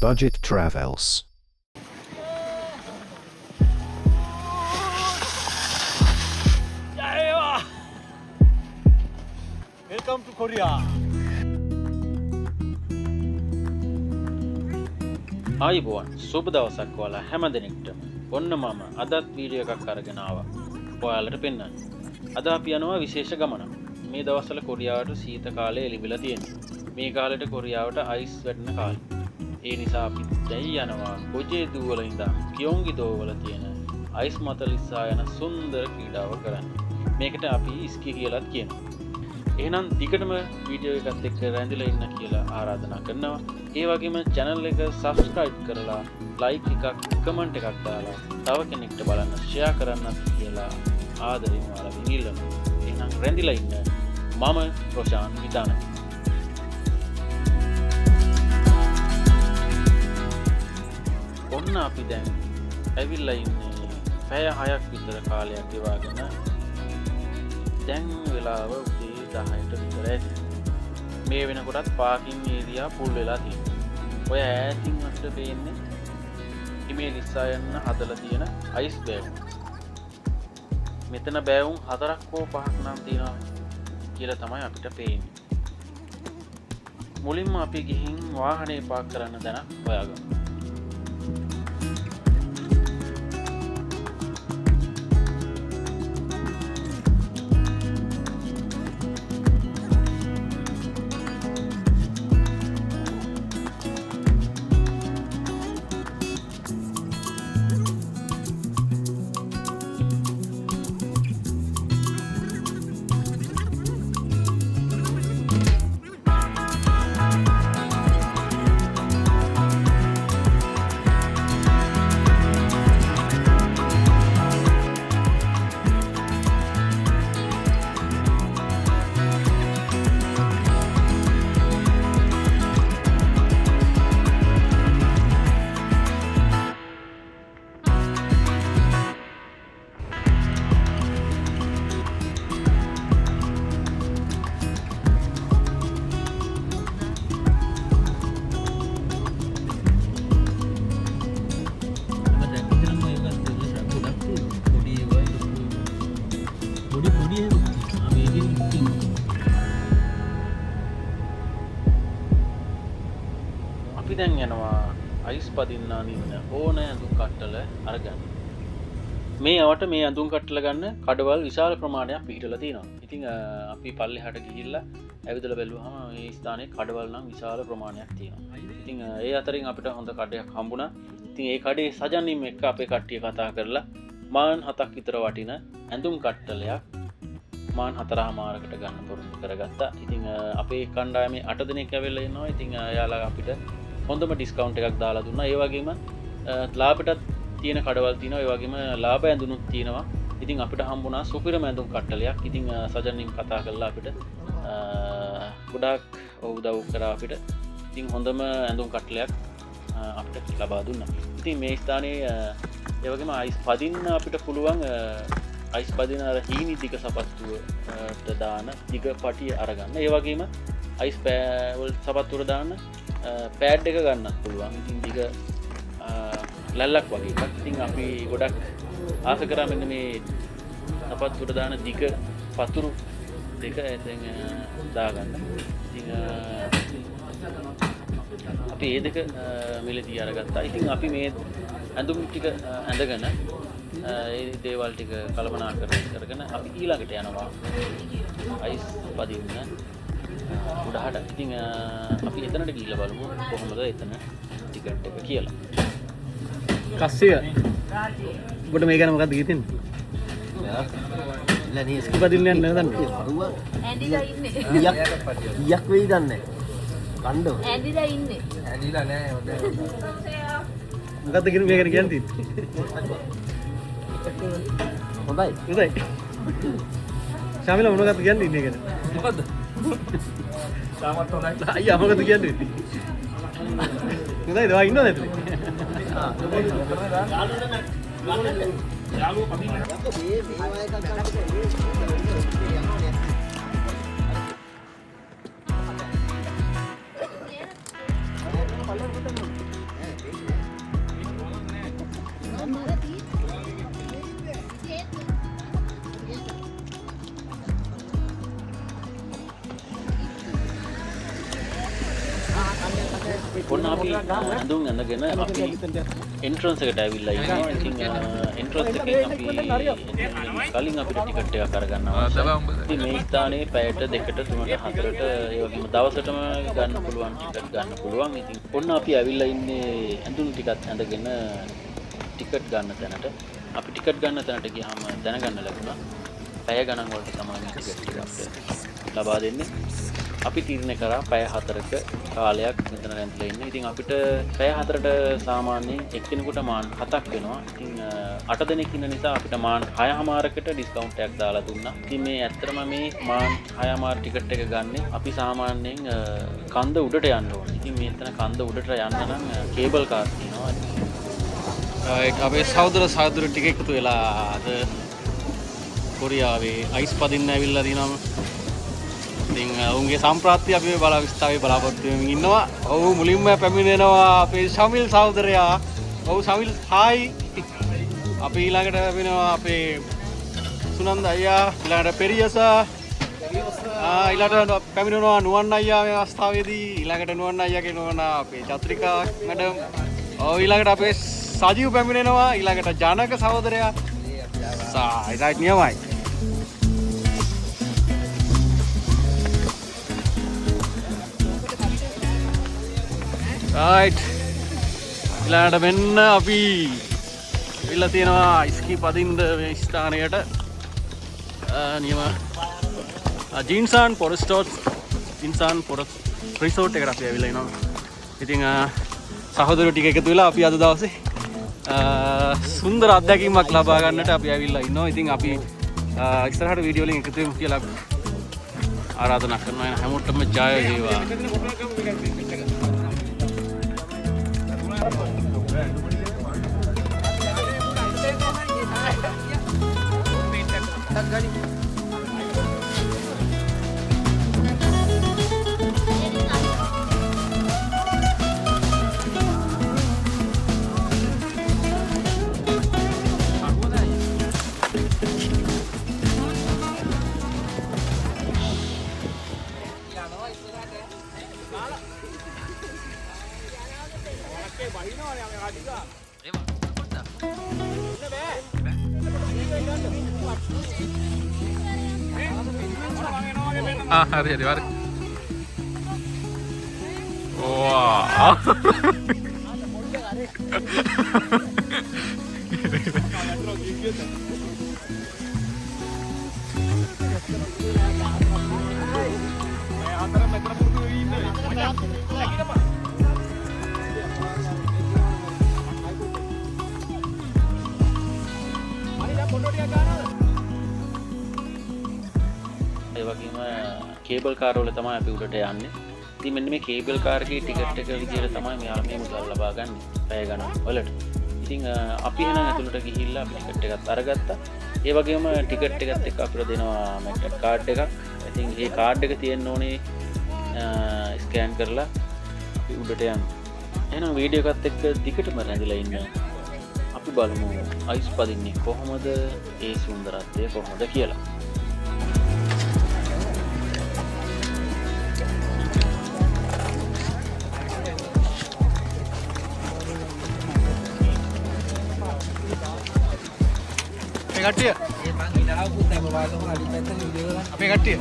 Budget Travels. Welcome to Korea. ආයුබෝවන් සුබ දවසක් ඔයාලා හැම දිනෙකටම. ඔන්න මම අදත් වීඩියෝ එකක් අරගෙන ආවා. ඔයාලට පෙන්නන්න. අද අපි යනවා විශේෂ ගමනක්. මේ දවස්වල කොරියාවට සීත කාලය එළිබිලා තියෙනවා. මේ කාලෙට කොරියාවට අයිස් වැටෙන කාලය. ඒ නිසා අපි දැන් යනවා කොජේදු වල ඉඳන් කියොන්ගිදෝ වල තියෙන අයිස් මත ලිස්සා යන සුන්දර ක්‍රීඩාව කරන්න. මේකට අපි ස්කී කියලාත් කියනවා. එහෙනම් දිගටම වීඩියෝ එකත් එක්ක රැඳිලා ඉන්න කියලා ආරාධනා කරනවා. ඒ වගේම channel එක subscribe කරලා like එකක් comment එකක් දාලා තව කෙනෙක්ට බලන්න share කරන්නත් කියලා ආදරෙන් ඔයාලගෙන් ඉල්ලනවා. එහෙනම් රැඳිලා ඉන්න. මම රොෂාන් විතාන. ඔන්න අපි දැන් ඇවිල්ලා ඉන්නේ පැය 6ක් විතර කාලයක් ගෙවාගෙන. දැන් වෙලාව උදේ 10ට විතර ඇති. මේ වෙනකොටත් පාකින් ඒරියා ෆුල් වෙලා තියෙනවා. ඔය ඈතින් අපිට පේන්නේ හිමේ ලිස්සා යන්න හදලා තියෙන අයිස් බෑවුම්. මෙතන බෑවුම් 4ක් හෝ 5ක් නම් තියෙනවා කියලා තමයි අපිට පේන්නේ. මුලින්ම අපි ගිහින් වාහනේ පාක් කරන්න දැන හොයාගමු. අපි දැන් යනවා අයිස් පදින්නා නින්න ඕන ඇඳුම් කට්ටල අරගන්න. මේ අවට මේ ඇඳුම් කට්ටල ගන්න කඩවල් විශාල ප්‍රමාණයක් පිහිටලා තියෙනවා. ඉතින් අපි පල්ලෙහාට ගිහිල්ලා ඇවිදලා බැලුවාම මේ ස්ථානයේ කඩවල් නම් විශාල ප්‍රමාණයක් තියෙනවා. ඉතින් ඒ අතරින් අපිට හොඳ කඩයක් හම්බුණා. ඉතින් ඒ කඩේ සජන්නින් එක්ක අපේ කට්ටිය කතා කරලා මාන් 7ක් විතර වටින ඇඳුම් කට්ටලයක් මාන් 4මාරකට ගන්න පුරුදු කරගත්තා. ඉතින් අපේ කණ්ඩායමේ 8 දෙනෙක් ඇවිල්ලා ඉන්නවා. ඉතින් එයාලා අපිට හොඳම ඩිස්කවුන්ට් එකක් දාලා දුන්නා. ඒ වගේම ලාභයටත් තියෙන කඩවල් තියෙනවා. ඒ වගේම ලාභ ඇඳුනුත් තියෙනවා. ඉතින් අපිට හම්බුණා සුපිරම ඇඳුම් කට්ටලයක්. ඉතින් සජන්නින් කතා කරලා අපිට ගොඩාක් උදව් කරා අපිට. ඉතින් හොඳම ඇඳුම් කට්ටලයක් අපිට ලබා දුන්නා. ඉතින් මේ ස්ථානයේ ඒ වගේම අයිස් පදින්න අපිට පුළුවන් අයිස් පදින අර හීනි දිග සපත්තුවට දාන දිග පටිය අරගන්න. ඒ වගේම අයිස් පෑවල් සපත්තුවට දාන්න පෑඩ් එක ගන්නත් පුළුවන්. ඉතින් දිග ලැල්ලක් වගේ එකක්. ඉතින් අපි ගොඩක් ආස කරා මෙන්න මේ සපත්තුවට දාන දිග පතුරු දෙක එතෙන් දාගන්න. ඉතින් අපි ඒ දෙක මිලදී අරගත්තා. ඉතින් අපි මේ ඇඳුම් ටික ඇඳගෙන ඒ දේවල් ටික කළමනාකරණය කරගෙන අපි ඊළඟට යනවා අයිස් පදින්න උඩහට. ඉතින් අපි එතනට ගිහිල්ලා බලමු කොහොමද එතන ටිකට් එක කියලා. කස්සිය. ඔබට මේ ගැන මොකක්ද හිතෙන්නේ? නෑ නේ ස්කී පදින්න යන්නේ නැද්ද? ඇඳිලා ඉන්නේ. ඊයක් වෙයි දන්නේ. කණ්ඩෝ. ඇඳිලා ඉන්නේ. ඇදිලා නෑ හොඳ. මොකක්ද කියන මේ ගැන කියන්නේ? හොඳයි. හොඳයි. ශාමිලා මොනවද කියන්නේ ඉන්නේ ගැන? මොකද්ද? සාමත් හොඳයි. අයියා මොකද කියන්නේ? හොඳයි දවා ඉන්නවද ඇතුලේ? යාළුවෝ කමින් යකෝ මේ වය එකක් ගන්නකොට ඔන්න අපි ඇඳුම් ඇඳගෙන අපි එන්ට්‍රන්ස් එකට ඇවිල්ලා ඉන්නවා. ඉතින් එන්ට්‍රන්ස් එකේ අපි කලින් අපිට ටිකට් එකක් අරගන්නවා. ඉතින් මේ ස්ථානයේ පැයට 2ට 3ට 4ට ඒ වගේම දවසටම ගන්න පුළුවන් ටිකට් ගන්න පුළුවන්. ඉතින් ඔන්න අපි ඇවිල්ලා ඉන්නේ ඇඳුම් ටිකක් ඇඳගෙන ටිකට් ගන්න තැනට. අපි ටිකට් ගන්න තැනට ගියාම දැනගන්න ලැබුණා පැය ගණන් වලට තමයි මේ ටිකට් ටික අපිට ලබා දෙන්නේ. අපි තීරණය කරා පැය 4ක කාලයක් මෙතන රැඳිලා ඉන්න. ඉතින් අපිට පැය 4ට සාමාන්‍යයෙන් එක්කෙනෙකුට මාන් 7ක් වෙනවා. ඉතින් 8 දෙනෙක් ඉන්න නිසා අපිට මාන් 6:00කට ඩිස්කවුන්ට් එකක් දාලා දුන්නා. ඉතින් මේ ඇත්තටම මේ මාන් 6:00 ටිකට් එක ගන්න අපි සාමාන්‍යයෙන් කන්ද උඩට යන්න ඕනේ. ඉතින් මෙතන කන්ද උඩට යන්න නම් කේබල් කාර් තියෙනවා. අපේ සහෝදර ටික එකතු වෙලා අද කොරියාවේ අයිස් පදින්න ඇවිල්ලා දිනනවා. ඉතින් උන්ගේ සම්ප්‍රාප්තිය අපි මේ විස්තාරේ බලාපොරොත්තු වෙමින් ඉන්නවා. ඔව් මුලින්ම පැමිණෙනවා අපේ ශමිල් සහෝදරයා. ඔව් ශමිල් හායි. අපි ඊළඟට වෙනවා අපේ සුනන්ද අයියා, ඊළඟට පෙරියස. ඊළඟට පැමිණෙනවා නුවන් අයියා මේ අවස්ථාවේදී. ඊළඟට නුවන් අයියා කියනවා අපේ චත්‍රිකා මැඩම්. ඔව් ඊළඟට අපේ සජීව් පැමිණෙනවා. ඊළඟට ජනක සහෝදරයා. රයිට් නියමයි. රයිට් ඊළඟට මෙන්න අපි ඉල්ල තියෙනවා ඉස්කී පදින්න මේ ස්ථානයට නියම ජින්සන් ජින්සන් රිසෝට් එකට අපි ඇවිල්ලා ඉනවා. ඉතින් සහෝදරයෝ ටික එකතු වෙලා අපි අද දවසේ සුන්දර අත්දැකීමක් ලබා ගන්නට අපි ඇවිල්ලා ඉන්නවා. ඉතින් අපි ඉස්සරහට වීඩියෝ වලින් එකතු වෙමු කියලා ආරාධනා කරනවා. හැමෝටම ජය වේවා. හරි හරි වර. වා. ඒ වගේම කේබල් කාර් වල තමයි අපි උඩට යන්නේ. ඉතින් මෙන්න මේ කේබල් කාර් එකේ ටිකට් එක විදියට තමයි මෙයා මේ මුදල් ලබා ගන්න පැය ගණන් වලට. ඉතින් අපි එහෙනම් ඇතුළට ගිහිල්ලා අපි ටිකට් එකත් අරගත්තා. ඒ වගේම ටිකට් එකත් එක්ක අපිට දෙනවා මෙට්‍රික් කාඩ් එකක්. ඉතින් මේ කාඩ් එක තියෙන්න ඕනේ ස්කෑන් කරලා අපි උඩට යන්න. එහෙනම් වීඩියෝ එකත් එක්ක දිගටම රැඳිලා ඉන්න. අපි බලමු අයිස් පදින්නේ කොහොමද, ඒ සුන්දරත්වය කොහොමද කියලා. කට්ටිය අපේ කට්ටිය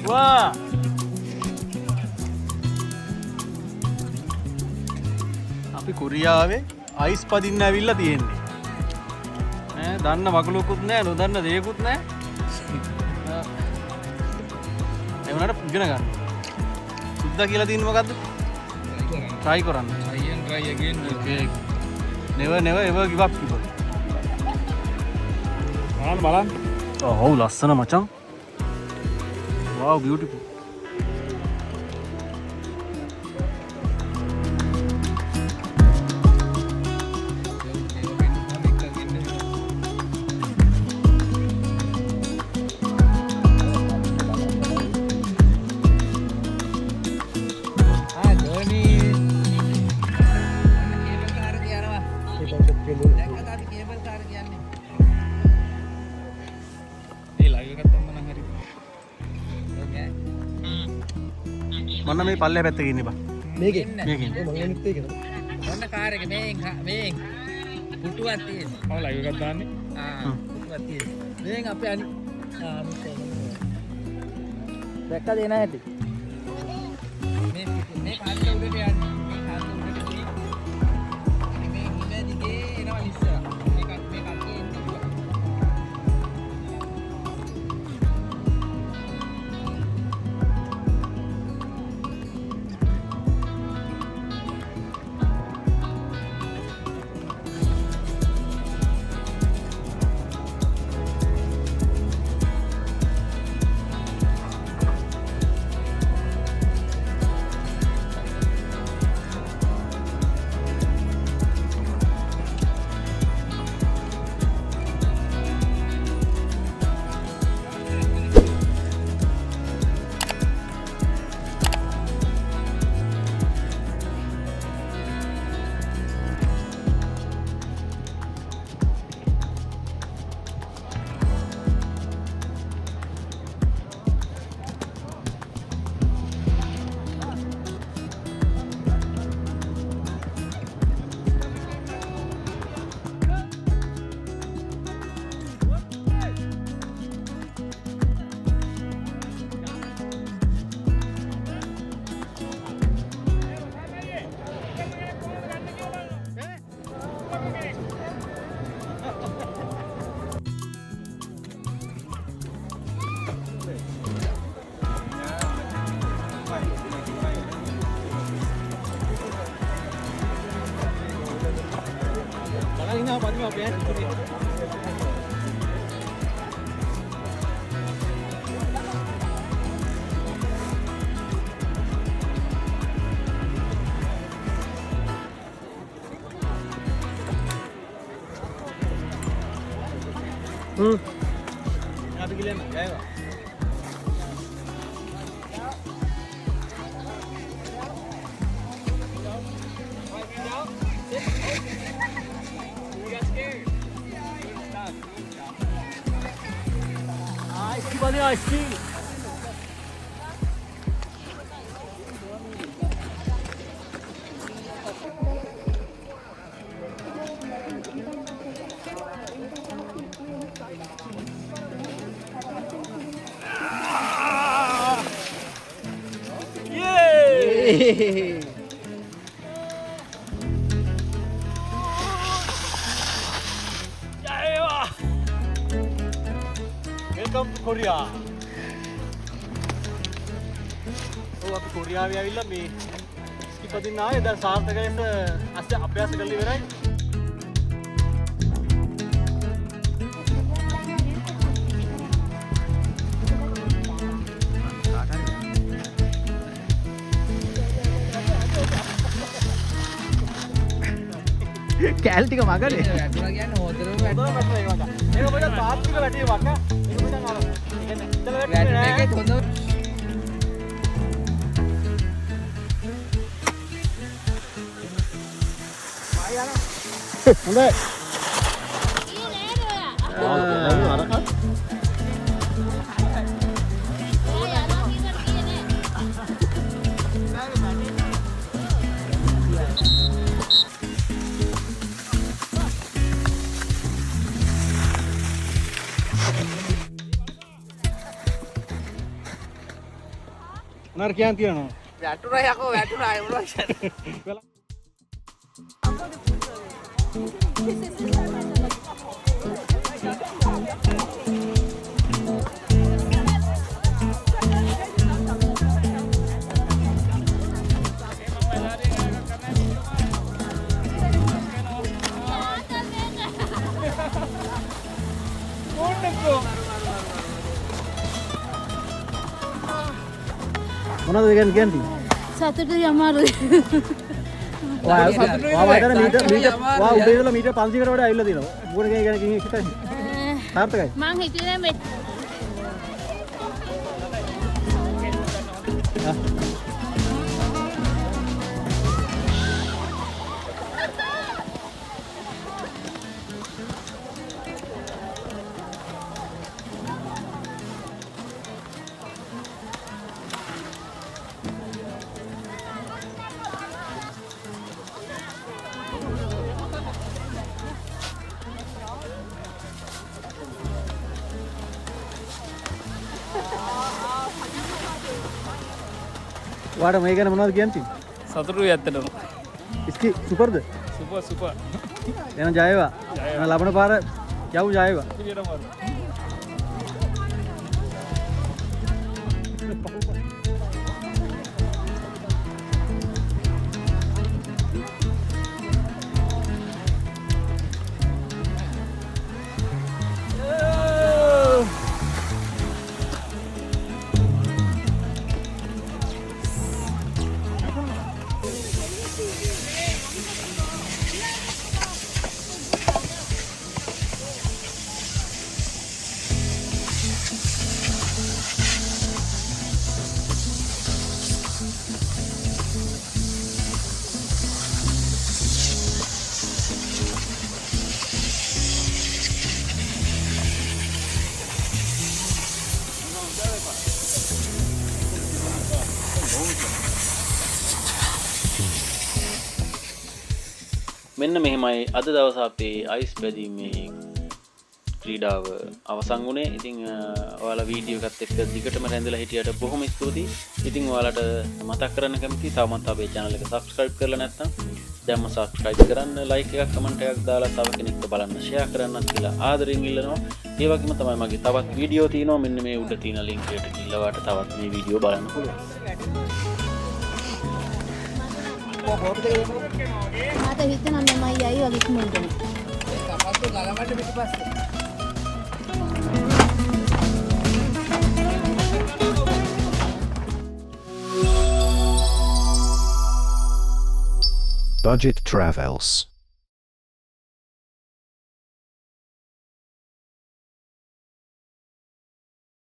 වා අපි කොරියාවේ අයිස් පදින්න ඇවිල්ලා තියෙන්නේ. දන්න වගලුකුත් නෑ, නොදන්න දේකුත් නෑ. ඒ වුණාට ඉගෙන ගන්න. සුද්දා කියලා තියෙන්නේ මොකද්ද? try කරන්න. try again. Okay. never ever give up people. බලන්න. ඔව් ලස්සන මචං. wow beautiful. මොන්න මේ පල්ලේ පැත්තක ඉන්නේ බා. මේකේ මේකේ. මම නෙත් ඒකද ඔන්න කාර් එක මේන් පුටුවක් තියෙනවා. ඔය ලයිව් එකක් දාන්නේ පුටුවක් තියෙනවා. මේන් අපේ අනි දැක්කද එන හැටි? මේ කාර්ය උඩට යන්නේ. මේ කාර්ය උඩට ගිහින් මේ හිම දිගේ එනවා ඉස්සර. මේක කල්කේ එන්නේ. අපි ගිලෙන්න ගෑවා. වෙල්කම් ටු කොරියා. ඔව් අපි කොරියාවේ ආවිල්ලා මේ ස්කි පදින්න ආවේ. දැන් සාර්ථක ලෙස අභ්‍යාස කරලා ඉවරයි. කෑල් ටික මගනේ. වැටුණා කියන්නේ හොදරම වැටුණා. ඒක මොකද තාත්වික වැටීමක් ඈ. ඒක මචං අර. ඒ කියන්නේ ඉතල වැටුණ වැටෙන්නේ එකේ නෑ. හොඳ හොඳයි. මොනාර කියන් තියනවා. වැටුණා යකෝ වැටුණා ඒ මොනවද? මොනවද ඒ කියන්නේ? සතුටුයි අමාරුයි. වා වයිතර මීටර් වා උඩේ ඉඳලා මීටර් 500කට වඩා ඇවිල්ලා තියෙනවා. මොකද කියන කින් හිතන්නේ? සාර්ථකයි. මං හිතුවේ මේ ඔයාට මේ ගැන මොනවද කියන්න තියෙන්නේ? සතුටුයි ඇත්තටම. ඉස්කි සුපර්ද? සුපර්. එහෙනම් ජය වේවා. එහෙනම් ලබන පාර යව් ජය වේවා. පිළිවෙලම වරු. මෙන්න මෙහෙමයි අද දවස අපේ අයිස් බැදීමේ ක්‍රීඩාව අවසන් වුණේ. ඉතින් ඔයාලා වීඩියෝ එකත් එක්ක දිගටම රැඳලා හිටියට බොහොම ස්තුතියි. ඉතින් ඔයාලට මතක් කරන්න කැමතියි තවමත් අපේ channel එක subscribe කරලා නැත්නම් දැන්ම subscribe කරන්න, like එකක් comment එකක් දාලා තව කෙනෙක්ට බලන්න share කරන්නත් කියලා ආදරෙන් ඉල්ලනවා. ඒ වගේම තමයි මගේ තවත් වීඩියෝ තියෙනවා. මෙන්න මේ උඩ තියෙන link එකට ගිහලා ඔයාලට තවත් මේ වීඩියෝ බලන්න පුළුවන්. මට හිතෙනවා මම අයියයි වගේ ඉක්මනට. කපත්තු ගලමට පිටිපස්සේ. Budget Travels